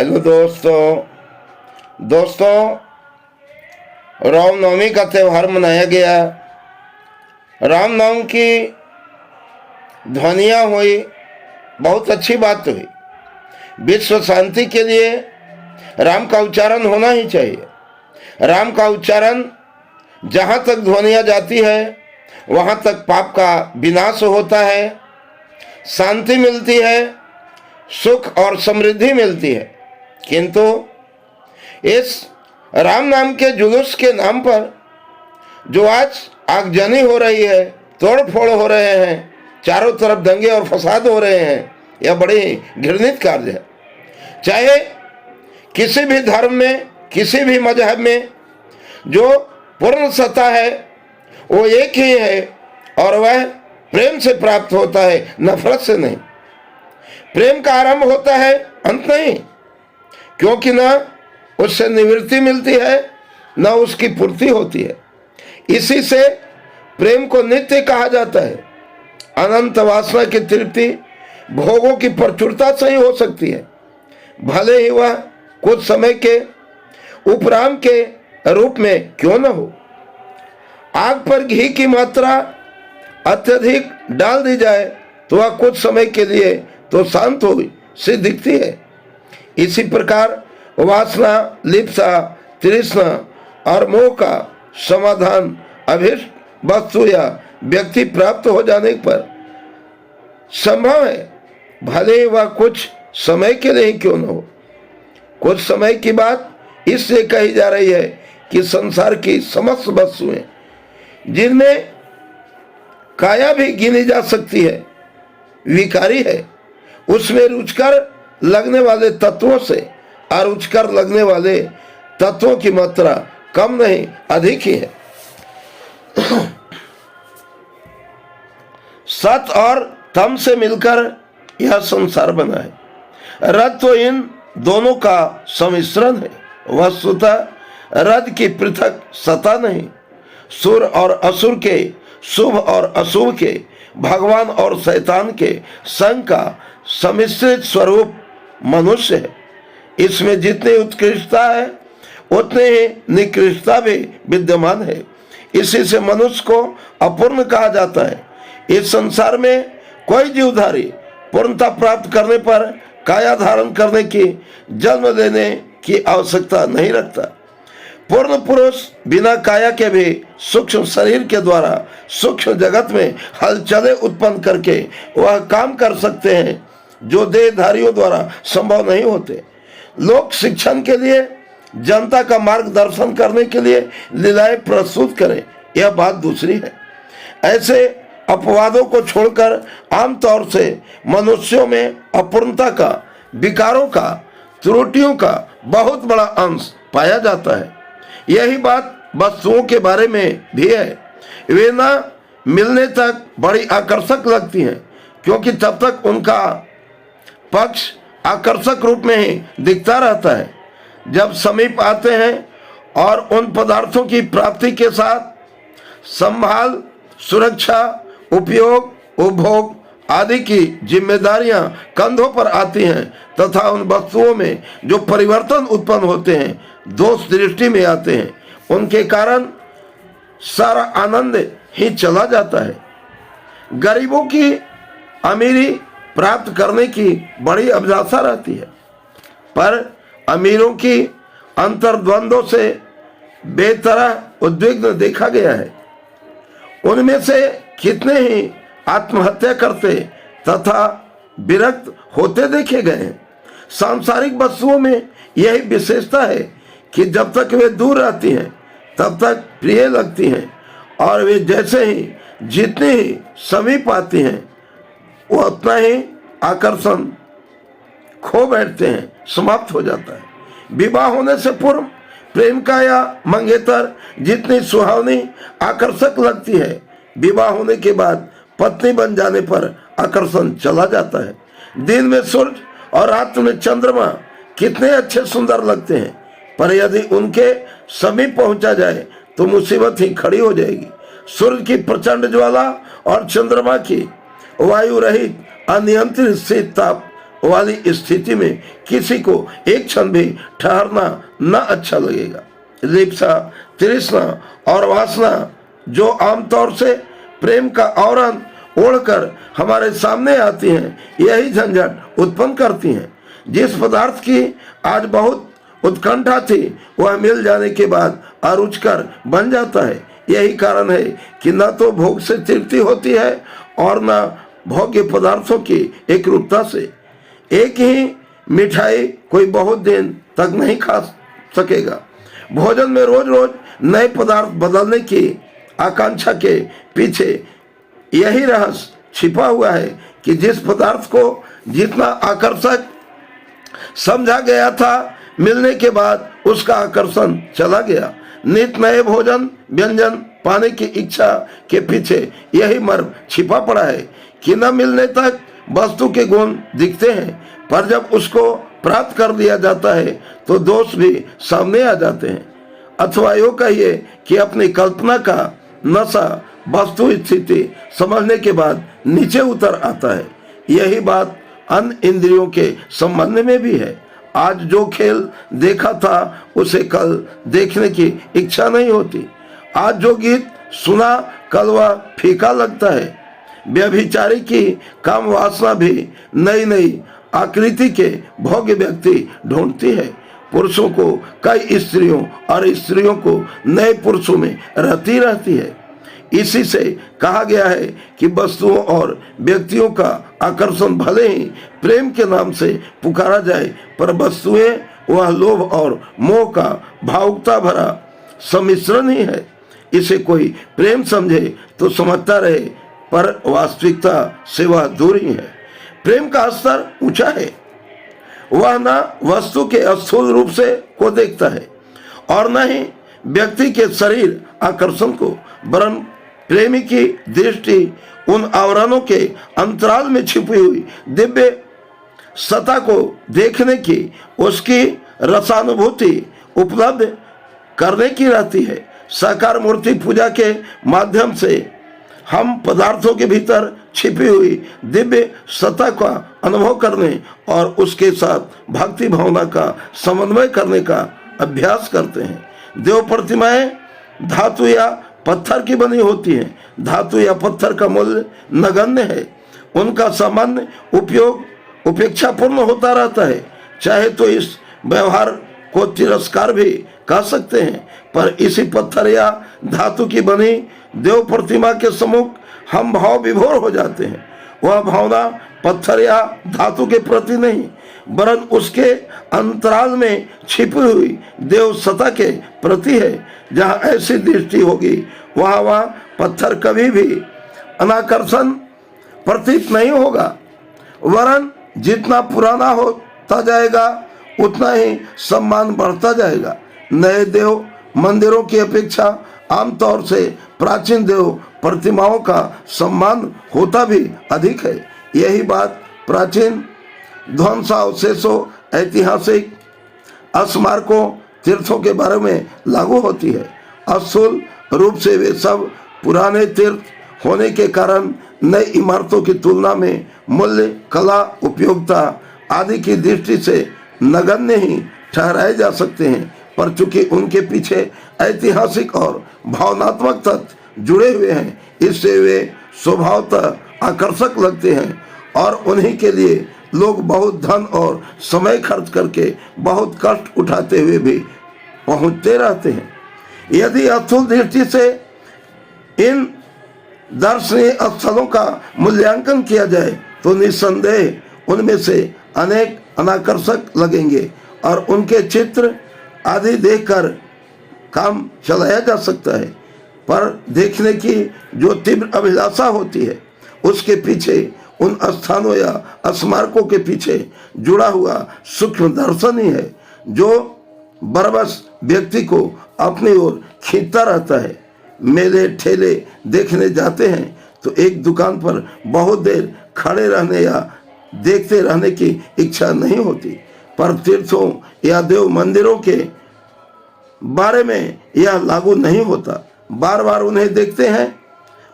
Hello दोस्तों, रामनवमी का त्यौहार मनाया गया। रामनवमी की ध्वनियाँ हुई, बहुत अच्छी बात हुई। विश्व शांति के लिए राम का उच्चारण होना ही चाहिए। राम का उच्चारण जहाँ तक ध्वनियाँ जाती है वहाँ तक पाप का विनाश होता है, शांति मिलती है, सुख और समृद्धि मिलती है। किंतु इस राम नाम के जुलूस के नाम पर जो आज आगजनी हो रही है, तोड़ फोड़ हो रहे हैं, चारों तरफ दंगे और फसाद हो रहे हैं, यह बड़ी घृणित कार्य है। चाहे किसी भी धर्म में, किसी भी मजहब में जो पूर्ण सत्ता है वो एक ही है और वह प्रेम से प्राप्त होता है, नफरत से नहीं। प्रेम का आरंभ होता है, अंत नहीं, क्योंकि न उससे निवृत्ति मिलती है न उसकी पूर्ति होती है। इसी से प्रेम को नित्य कहा जाता है। अनंत वासना की तृप्ति भोगों की प्रचुरता से ही हो सकती है, भले ही वह कुछ समय के उपराम के रूप में क्यों न हो। आग पर घी की मात्रा अत्यधिक डाल दी जाए तो वह कुछ समय के लिए तो शांत हुई सी दिखती है। इसी प्रकार वासना, लिप्सा, तृष्णा और मोह का समाधान अभिष्ट वस्तु या व्यक्ति प्राप्त हो जाने पर संभव है, भले ही वह कुछ समय के लिए क्यों न हो। कुछ समय की बात इसलिए कही जा रही है कि संसार की समस्त वस्तुएं जिनमें काया भी गिनी जा सकती है, विकारी है, उसमें रुचकर लगने वाले तत्वों से अरुचकर लगने वाले तत्वों की मात्रा कम नहीं अधिक ही है। सत और तम से मिलकर यह संसार बना है। रज तो इन दोनों का सम्मिश्रण है। वस्तुतः रज की पृथक सत्ता नहीं, सुर और असुर के, शुभ और अशुभ के, भगवान और शैतान के संग का सम्मिश्रित स्वरूप मनुष्य है। इसमें जितनी उत्कृष्टता है उतनी ही निकृष्टता भी विद्यमान है। इसी से मनुष्य को अपूर्ण कहा जाता है। इस संसार में कोई जीवधारी पूर्णता प्राप्त करने पर काया धारण करने की, जन्म लेने की आवश्यकता नहीं रखता। पूर्ण पुरुष बिना काया के भी सूक्ष्म शरीर के द्वारा सूक्ष्म जगत में हलचलें उत्पन्न करके वह काम कर सकते हैं जो देहधारियों द्वारा संभव नहीं होते। लोक शिक्षण के लिए, जनता का मार्गदर्शन करने के लिए लीलाएं प्रस्तुत करें, यह बात दूसरी है। ऐसे अपवादों को छोड़कर आमतौर से मनुष्यों में अपूर्णता का, विकारों का, त्रुटियों का बहुत बड़ा अंश पाया जाता है। यही बात वस्तुओं के बारे में भी है। वे न मिलने तक बड़ी आकर्षक लगती हैं, क्योंकि तब तक उनका पक्ष आकर्षक रूप में ही दिखता रहता है। जब समीप आते हैं और उन पदार्थों की प्राप्ति के साथ संभाल, सुरक्षा, उपयोग, उपभोग आदि की जिम्मेदारियां कंधों पर आती हैं तथा उन वस्तुओं में जो परिवर्तन उत्पन्न होते हैं, दोष दृष्टि में आते हैं, उनके कारण सारा आनंद ही चला जाता है। गरीबों की अमीरी प्राप्त करने की बड़ी अभिलाषा रहती है, पर अमीरों की अंतर्द्वंद्वों से बेतरह उद्विग्न देखा गया है। उनमें से कितने ही आत्महत्या करते तथा विरक्त होते देखे गए हैं। सांसारिक वस्तुओं में यही विशेषता है कि जब तक वे दूर रहती हैं तब तक प्रिय लगती हैं, और वे जैसे ही जितनी ही समीप आती हैं वो उतना ही आकर्षण खो बैठते हैं, समाप्त हो जाता है। विवाह होने से पूर्व प्रेम का या मंगेतर जितनी सुहावनी आकर्षक लगती है, विवाह होने के बाद पत्नी बन जाने पर आकर्षण चला जाता है। दिन में सूरज और रात में चंद्रमा कितने अच्छे सुंदर लगते हैं, पर यदि उनके समीप पहुंचा जाए तो मुसीबत ही खड़ी हो जाएगी। सूर्य की प्रचंड ज्वाला और चंद्रमा की वायु रहित अनियंत्रित शीत ताप वाली स्थिति में किसी को एक क्षण भी ठहरना न अच्छा लगेगा। लिप्सा, तृष्णा और वासना जो आमतौर से प्रेम का आवरण ओढ़कर हमारे सामने आती हैं, यही झंझट उत्पन्न करती हैं। जिस पदार्थ की आज बहुत उत्कंठा थी, वह मिल जाने के बाद अरुचिकर बन जाता है। यही कारण है कि न तो भोग से तृप्ति होती है और न भोग्य पदार्थों की एकरूपता से। एक ही मिठाई कोई बहुत दिन तक नहीं खा सकेगा। भोजन में रोज रोज नए पदार्थ बदलने की आकांक्षा के पीछे यही रहस्य छिपा हुआ है कि जिस पदार्थ को जितना आकर्षक समझा गया था, मिलने के बाद उसका आकर्षण चला गया। नित नए भोजन व्यंजन पाने की इच्छा के पीछे यही मर्म छिपा पड़ा है कि न मिलने तक वस्तु के गुण दिखते हैं, पर जब उसको प्राप्त कर लिया जाता है तो दोष भी सामने आ जाते हैं। अथवा यो कहिए कि अपनी कल्पना का नशा वस्तु स्थिति समझने के बाद नीचे उतर आता है। यही बात अन्य इंद्रियों के संबंध में भी है। आज जो खेल देखा था उसे कल देखने की इच्छा नहीं होती। आज जो गीत सुना कल वह फीका लगता है। व्यभिचारी की काम वासना भी नई नई आकृति के भोग्य व्यक्ति ढूंढती है। पुरुषों को कई स्त्रियों और स्त्रियों को नए पुरुषों में रहती रहती है। इसी से कहा गया है कि वस्तुओं और व्यक्तियों का आकर्षण भले ही प्रेम के नाम से पुकारा जाए, पर वस्तुएं वह लोभ और मोह का भावुकता भरा सम्मिश्रण ही है। इसे कोई प्रेम समझे तो समझता रहे, पर वास्तविकता से वह दूर ही है। प्रेम का स्तर ऊंचा है। वह न वस्तु के स्थूल रूप से को देखता है और न ही व्यक्ति के शरीर आकर्षण को, वरन प्रेमी की दृष्टि उन आवरणों के अंतराल में छिपी हुई दिव्य सत्ता को देखने की, उसकी रसानुभूति उपलब्ध करने की रहती है। साकार मूर्ति पूजा के माध्यम से हम पदार्थों के भीतर छिपी हुई दिव्य सत्ता का अनुभव करने और उसके साथ भक्ति भावना का समन्वय करने का अभ्यास करते हैं। देव प्रतिमाएं धातु या पत्थर की बनी होती हैं। धातु या पत्थर का मूल्य नगण्य है। उनका सामान्य उपयोग उपेक्षापूर्ण होता रहता है। चाहे तो इस व्यवहार को तिरस्कार भी कह सकते हैं, पर इसी पत्थर या धातु की बनी देव प्रतिमा के सम्मुख हम भाव विभोर हो जाते हैं। वह भावना पत्थर या धातु के प्रति नहीं, वरन उसके अंतराल में छिपी हुई देव सत्ता के प्रति है। जहाँ ऐसी दृष्टि होगी वहाँ पत्थर कभी भी अनाकर्षण प्रतीत नहीं होगा, वरन जितना पुराना होता जाएगा उतना ही सम्मान बढ़ता जाएगा। नए देव मंदिरों की अपेक्षा आमतौर से प्राचीन देव प्रतिमाओं का सम्मान होता भी अधिक है। यही बात प्राचीन ध्वंसावशेषों, ऐतिहासिक स्मारकों, तीर्थों के बारे में लागू होती है। स्थूल रूप से वे सब पुराने तीर्थ होने के कारण नई इमारतों की तुलना में मूल्य, कला, उपयोगिता आदि की दृष्टि से नगण्य ही ठहराए जा सकते हैं, पर चूंकि उनके पीछे ऐतिहासिक और भावनात्मक तत्व जुड़े हुए हैं, इससे वे स्वभावतः आकर्षक लगते हैं और उन्हीं के लिए लोग बहुत धन और समय खर्च करके बहुत कष्ट उठाते हुए भी पहुंचते रहते हैं। यदि स्थूल दृष्टि से इन दर्शनीय स्थलों का मूल्यांकन किया जाए तो निस्संदेह उनमें से अनेक अनाकर्षक लगेंगे और उनके चित्र आदि देखकर काम चलाया जा सकता है, पर देखने की जो तीव्र अभिलाषा होती है उसके पीछे, उन स्थानों या स्मारकों के पीछे जुड़ा हुआ सूक्ष्म दर्शन ही है जो बरबस व्यक्ति को अपनी ओर खींचता रहता है। मेले ठेले देखने जाते हैं तो एक दुकान पर बहुत देर खड़े रहने या देखते रहने की इच्छा नहीं होती, पर तीर्थों या देव मंदिरों के बारे में यह लागू नहीं होता। बार बार उन्हें देखते हैं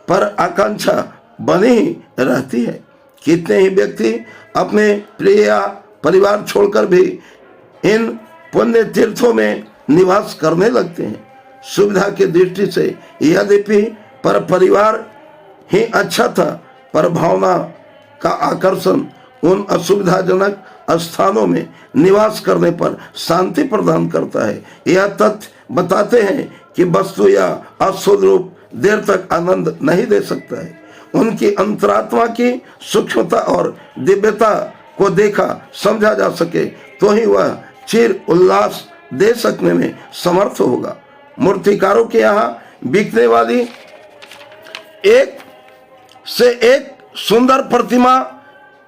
पर आकांक्षा बनी ही रहती है। कितने ही व्यक्ति अपने प्रिय या परिवार छोड़कर भी इन पुण्य तीर्थों में निवास करने लगते हैं। सुविधा की दृष्टि से यद्यपि पर परिवार ही अच्छा था, पर भावना का आकर्षण उन असुविधाजनक स्थानों में निवास करने पर शांति प्रदान करता है। यह तथ्य बताते हैं कि वस्तु या अशुद्ध रूप देर तक आनंद नहीं दे सकता है। उनकी अंतरात्मा की सूक्ष्मता और दिव्यता को देखा समझा जा सके तो ही वह चिर उल्लास दे सकने में समर्थ होगा। मूर्तिकारों के यहाँ बिकने वाली एक से एक सुंदर प्रतिमा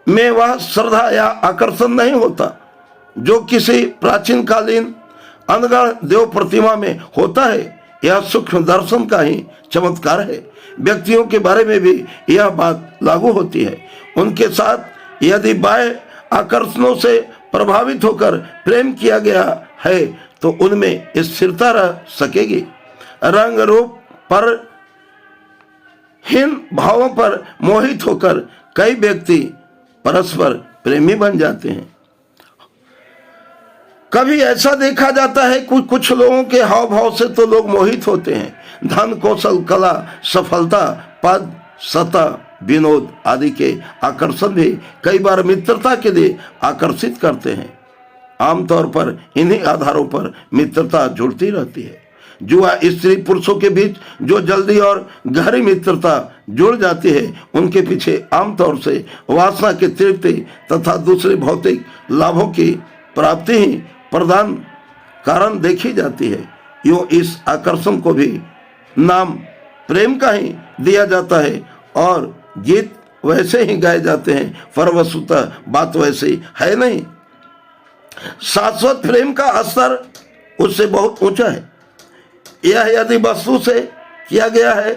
में वह श्रद्धा या आकर्षण नहीं होता जो किसी प्राचीन कालीन अनगढ़ देव प्रतिमा में होता है। यह सूक्ष्म दर्शन का ही चमत्कार है। व्यक्तियों के बारे में भी यह बात लागू होती है। उनके साथ यदि बाह्य आकर्षणों से प्रभावित होकर प्रेम किया गया है तो उनमें स्थिरता रह सकेगी। रंग रूप पर हीन भावों पर मोहित होकर कई व्यक्ति परस्पर प्रेमी बन जाते हैं। कभी ऐसा देखा जाता है कुछ लोगों के हाव भाव से तो लोग मोहित होते हैं। धन, कौशल, कला, सफलता, पद, सत्ता, विनोद आदि के आकर्षण भी कई बार मित्रता के लिए आकर्षित करते हैं। आमतौर पर इन्हीं आधारों पर मित्रता जुड़ती रहती है। जुआ स्त्री पुरुषों के बीच जो जल्दी और गहरी मित्रता जुड़ जाती है उनके पीछे आमतौर से वासना की तृप्ति तथा दूसरे भौतिक लाभों की प्राप्ति ही प्रधान कारण देखी जाती है। यूं इस आकर्षण को भी नाम प्रेम का ही दिया जाता है और गीत वैसे ही गाए जाते हैं, पर वस्तुतः बात वैसी है नहीं। शाश्वत प्रेम का स्तर उससे बहुत ऊंचा है। यह यदि वस्तु से किया गया है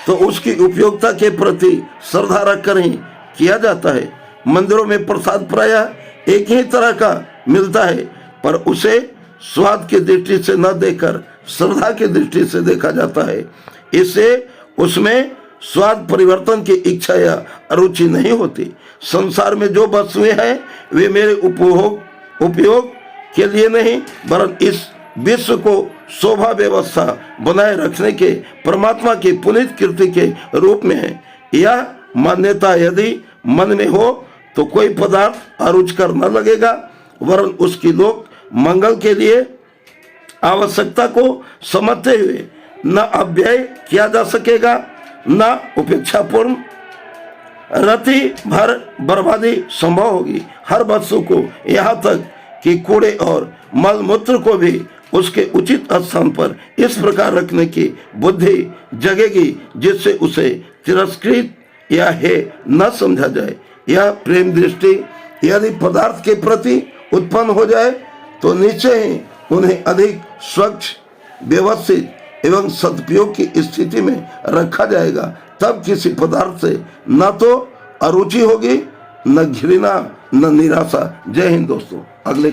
तो उसकी उपयोगिता के प्रति श्रद्धा रखकर ही किया जाता है। मंदिरों में प्रसाद प्रायः एक ही तरह का मिलता है, पर उसे स्वाद की दृष्टि से न देखकर श्रद्धा की दृष्टि से देखा जाता है। इससे उसमें स्वाद परिवर्तन की इच्छा या रुचि नहीं होती। संसार में जो वस्तुएं हैं वे मेरे उपयोग के लिए नहीं वरन इस विश्व को शोभा व्यवस्था बनाए रखने के परमात्मा की पुनीत कृति के रूप में है। यह मान्यता यदि मन में हो तो कोई पदार्थ अरुचिकर न लगेगा, वरन उसकी लोक मंगल के लिए आवश्यकता को समझते हुए न अव्यय किया जा सकेगा न उपेक्षापूर्ण रति भर बर्बादी संभव होगी। हर वस्तु को यहाँ तक कि कूड़े और मल मूत्र को भी उसके उचित स्थान पर इस प्रकार रखने की बुद्धि जगेगी जिससे उसे तिरस्कृत या हे न समझा जाए। यह प्रेम दृष्टि यदि पदार्थ के प्रति उत्पन्न हो जाए तो निश्चय ही उन्हें अधिक स्वच्छ, व्यवस्थित एवं सदुपयोग की स्थिति में रखा जाएगा। तब किसी पदार्थ से न तो अरुचि होगी, न घृणा, न निराशा। जय हिंद दोस्तों। अगले